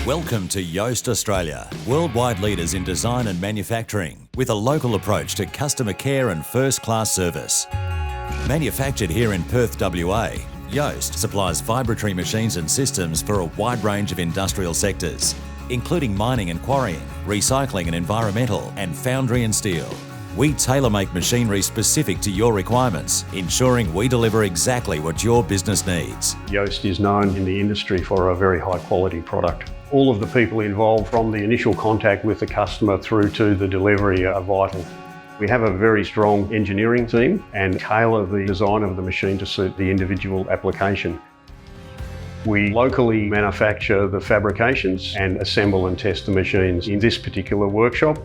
Welcome to JOEST Australia, worldwide leaders in design and manufacturing, with a local approach to customer care and first-class service. Manufactured here in Perth, WA, JOEST supplies vibratory machines and systems for a wide range of industrial sectors, including mining and quarrying, recycling and environmental, and foundry and steel. We tailor-make machinery specific to your requirements, ensuring we deliver exactly what your business needs. JOEST is known in the industry for a very high quality product. All of the people involved, from the initial contact with the customer through to the delivery, are vital. We have a very strong engineering team and tailor the design of the machine to suit the individual application. We locally manufacture the fabrications and assemble and test the machines in this particular workshop.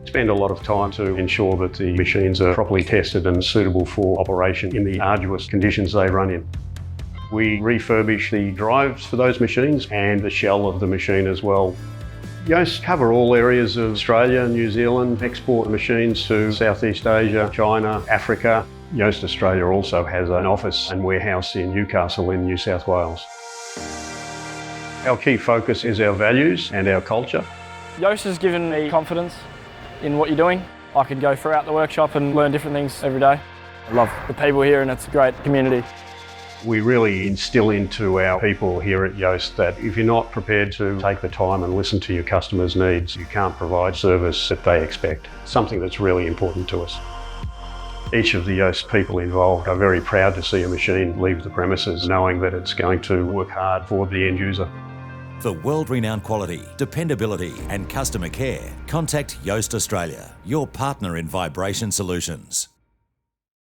Spend a lot of time to ensure that the machines are properly tested and suitable for operation in the arduous conditions they run in. We refurbish the drives for those machines and the shell of the machine as well. JOEST cover all areas of Australia, New Zealand, export machines to Southeast Asia, China, Africa. JOEST Australia also has an office and warehouse in Newcastle in New South Wales. Our key focus is our values and our culture. JOEST has given me confidence in what you're doing. I can go throughout the workshop and learn different things every day. I love the people here and it's a great community. We really instill into our people here at JOEST that if you're not prepared to take the time and listen to your customers' needs, you can't provide service that they expect, something that's really important to us. Each of the JOEST people involved are very proud to see a machine leave the premises knowing that it's going to work hard for the end user. For world-renowned quality, dependability and customer care, contact JOEST Australia, your partner in vibration solutions.